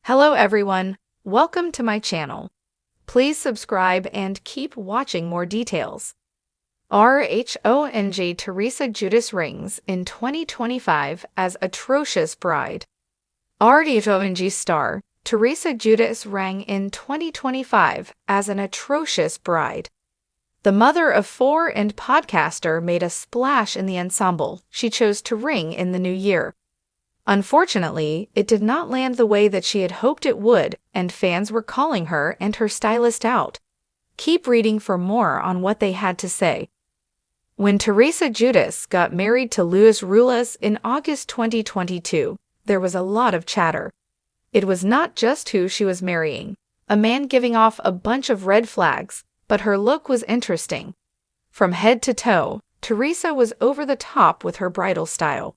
Hello everyone, welcome to my channel. Please subscribe and keep watching more details. RHONG Teresa Giudice rings in 2025 as Atrocious bride. RHONG star Teresa Giudice rang in 2025 as an atrocious bride. The mother of four and podcaster made a splash in the ensemble she chose to ring in the new year. Unfortunately, it did not land the way that she had hoped it would, and fans were calling her and her stylist out. Keep reading for more on what they had to say. When Teresa Giudice got married to Luis Ruelas in August 2022, there was a lot of chatter. It was not just who she was marrying, a man giving off a bunch of red flags, but her look was interesting. From head to toe, Teresa was over the top with her bridal style.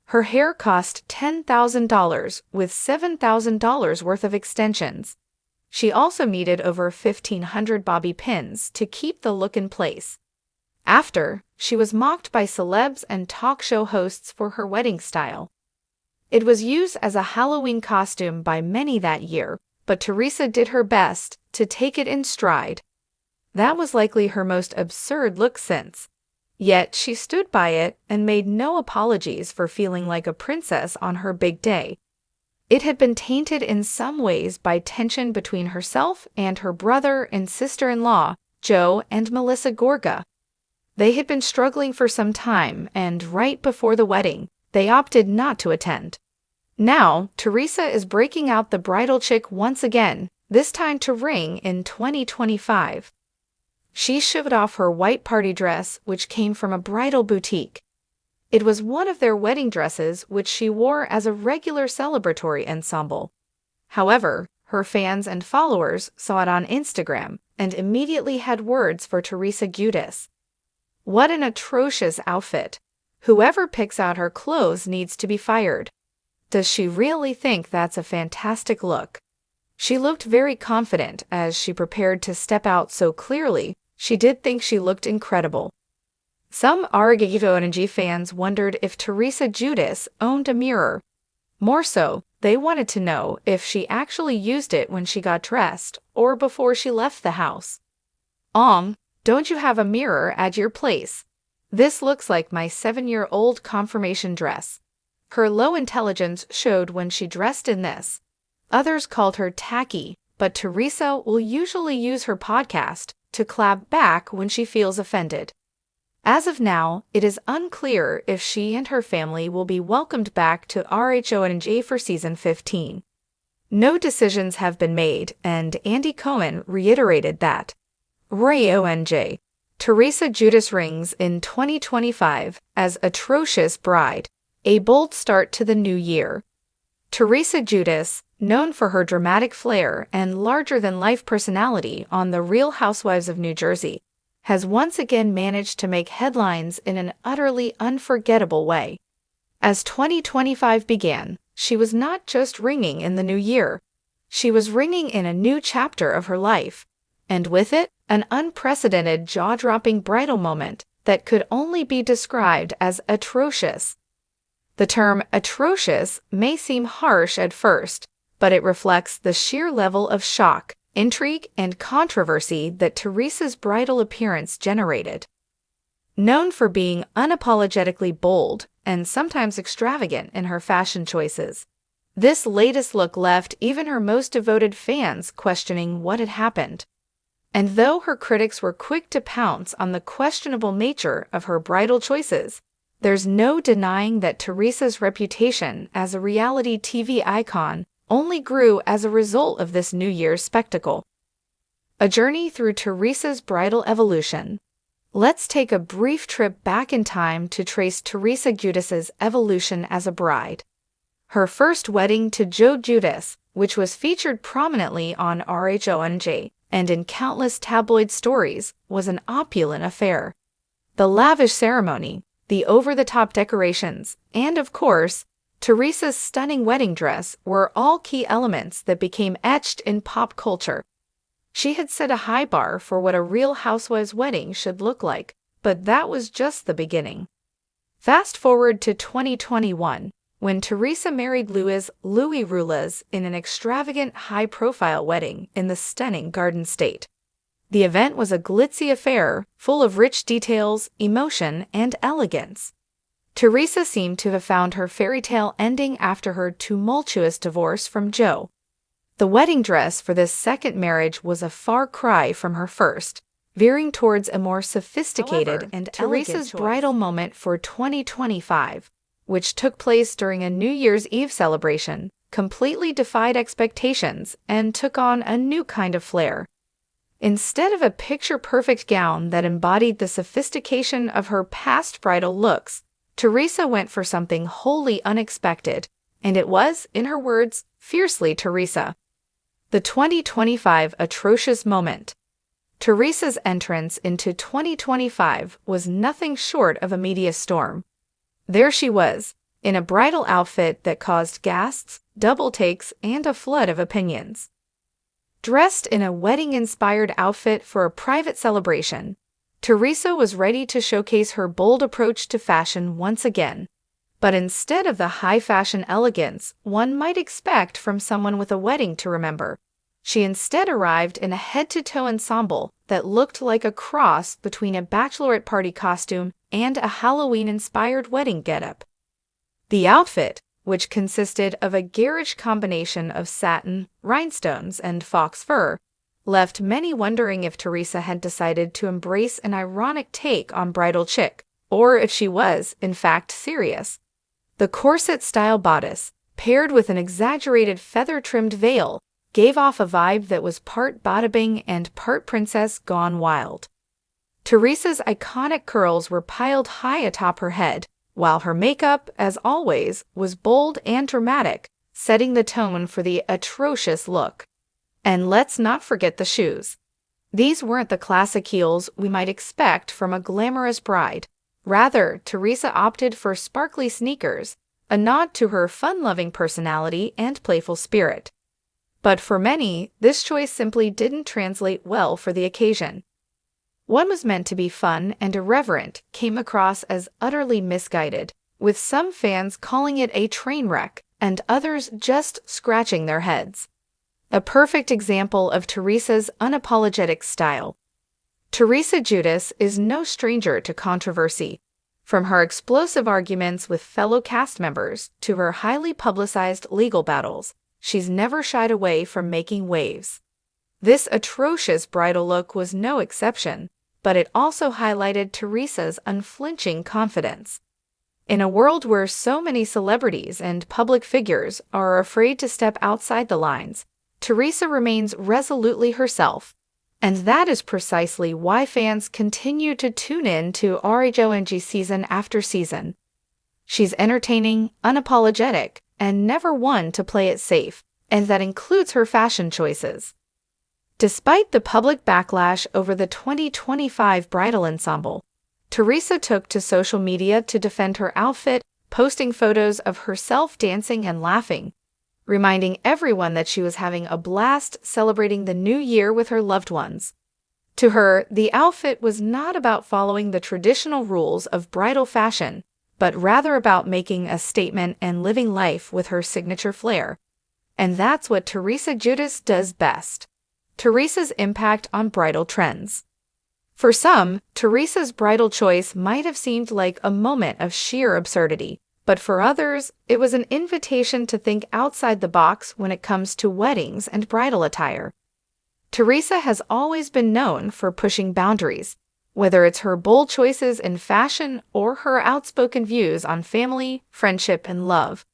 Her hair cost $10,000 with $7,000 worth of extensions. She also needed over 1,500 bobby pins to keep the look in place. After, she was mocked by celebs and talk show hosts for her wedding style. It was used as a Halloween costume by many that year, but Teresa did her best to take it in stride. That was likely her most absurd look since. Yet she stood by it and made no apologies for feeling like a princess on her big day. It had been tainted in some ways by tension between herself and her brother and sister-in-law, Joe and Melissa Gorga. They had been struggling for some time, and right before the wedding, they opted not to attend. Now, Teresa is breaking out the bridal chick once again, this time to ring in 2025. She showed off her white party dress, which came from a bridal boutique. It was one of their wedding dresses which she wore as a regular celebratory ensemble. However, her fans and followers saw it on Instagram and immediately had words for Teresa Giudice. What an atrocious outfit! Whoever picks out her clothes needs to be fired. Does she really think that's a fantastic look? She looked very confident as she prepared to step out so clearly. She did think she looked incredible. Some RHONG fans wondered if Teresa Giudice owned a mirror. More so, they wanted to know if she actually used it when she got dressed or before she left the house. Don't you have a mirror at your place? This looks like my 7-year-old confirmation dress. Her low intelligence showed when she dressed in this. Others called her tacky, but Teresa will usually use her podcast to clap back when she feels offended. As of now, it is unclear if she and her family will be welcomed back to RHONG for season 15. No decisions have been made, and Andy Cohen reiterated that. RHONG Teresa Giudice rings in 2025 as Atrocious bride, a bold start to the new year. Teresa Giudice, known for her dramatic flair and larger-than-life personality on The Real Housewives of New Jersey, has once again managed to make headlines in an utterly unforgettable way. As 2025 began, she was not just ringing in the new year. She was ringing in a new chapter of her life, and with it, an unprecedented jaw-dropping bridal moment that could only be described as atrocious. The term atrocious may seem harsh at first, but it reflects the sheer level of shock, intrigue, and controversy that Teresa's bridal appearance generated. Known for being unapologetically bold and sometimes extravagant in her fashion choices, this latest look left even her most devoted fans questioning what had happened. And though her critics were quick to pounce on the questionable nature of her bridal choices, there's no denying that Teresa's reputation as a reality TV icon only grew as a result of this New Year's spectacle. A journey through Teresa's bridal evolution. Let's take a brief trip back in time to trace Teresa Giudice's evolution as a bride. Her first wedding to Joe Giudice, which was featured prominently on RHONG and in countless tabloid stories, was an opulent affair. The lavish ceremony, the over-the-top decorations, and of course, Teresa's stunning wedding dress were all key elements that became etched in pop culture. She had set a high bar for what a Real Housewives wedding should look like, but that was just the beginning. Fast forward to 2021, when Teresa married Louis Roulas in an extravagant, high-profile wedding in the stunning Garden State. The event was a glitzy affair, full of rich details, emotion, and elegance. Teresa seemed to have found her fairy tale ending after her tumultuous divorce from Joe. The wedding dress for this second marriage was a far cry from her first, veering towards a more sophisticated and Teresa's bridal moment for 2025, which took place during a New Year's Eve celebration, completely defied expectations and took on a new kind of flair. Instead of a picture-perfect gown that embodied the sophistication of her past bridal looks, Teresa went for something wholly unexpected, and it was, in her words, fiercely Teresa. The 2025 atrocious moment. Teresa's entrance into 2025 was nothing short of a media storm. There she was, in a bridal outfit that caused gasps, double takes, and a flood of opinions. Dressed in a wedding-inspired outfit for a private celebration, Teresa was ready to showcase her bold approach to fashion once again. But instead of the high-fashion elegance one might expect from someone with a wedding to remember, she instead arrived in a head-to-toe ensemble that looked like a cross between a bachelorette party costume and a Halloween-inspired wedding getup. The outfit, which consisted of a garish combination of satin, rhinestones, and fox fur, left many wondering if Teresa had decided to embrace an ironic take on bridal chic, or if she was, in fact, serious. The corset-style bodice, paired with an exaggerated feather-trimmed veil, gave off a vibe that was part bada bing and part princess gone wild. Teresa's iconic curls were piled high atop her head, while her makeup, as always, was bold and dramatic, setting the tone for the atrocious look. And let's not forget the shoes. These weren't the classic heels we might expect from a glamorous bride. Rather, Teresa opted for sparkly sneakers, a nod to her fun-loving personality and playful spirit. But for many, this choice simply didn't translate well for the occasion. What was meant to be fun and irreverent came across as utterly misguided, with some fans calling it a train wreck and others just scratching their heads. A perfect example of Teresa's unapologetic style. Teresa Giudice is no stranger to controversy. From her explosive arguments with fellow cast members to her highly publicized legal battles, she's never shied away from making waves. This atrocious bridal look was no exception, but it also highlighted Teresa's unflinching confidence. In a world where so many celebrities and public figures are afraid to step outside the lines, Teresa remains resolutely herself, and that is precisely why fans continue to tune in to Atrocious season after season. She's entertaining, unapologetic, and never one to play it safe, and that includes her fashion choices. Despite the public backlash over the 2025 bridal ensemble, Teresa took to social media to defend her outfit, posting photos of herself dancing and laughing, reminding everyone that she was having a blast celebrating the new year with her loved ones. To her, the outfit was not about following the traditional rules of bridal fashion, but rather about making a statement and living life with her signature flair. And that's what Teresa Giudice does best. Teresa's impact on bridal trends. For some, Teresa's bridal choice might have seemed like a moment of sheer absurdity, but for others, it was an invitation to think outside the box when it comes to weddings and bridal attire. Teresa has always been known for pushing boundaries, whether it's her bold choices in fashion or her outspoken views on family, friendship, and love.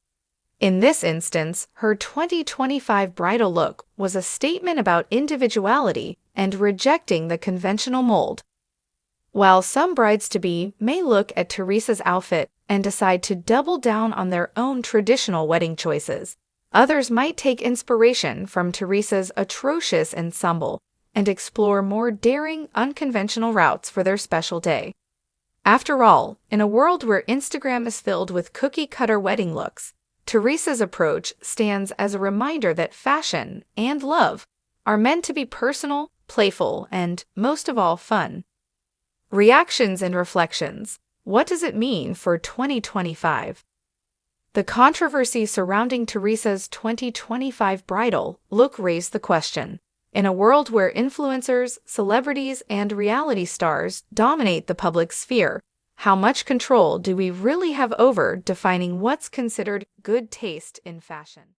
In this instance, her 2025 bridal look was a statement about individuality and rejecting the conventional mold. While some brides-to-be may look at Teresa's outfit and decide to double down on their own traditional wedding choices, others might take inspiration from Teresa's atrocious ensemble and explore more daring, unconventional routes for their special day. After all, in a world where Instagram is filled with cookie-cutter wedding looks, Teresa's approach stands as a reminder that fashion and love are meant to be personal, playful, and, most of all, fun. Reactions and reflections. What does it mean for 2025? The controversy surrounding Teresa's 2025 bridal look raised the question. In a world where influencers, celebrities, and reality stars dominate the public sphere, how much control do we really have over defining what's considered good taste in fashion?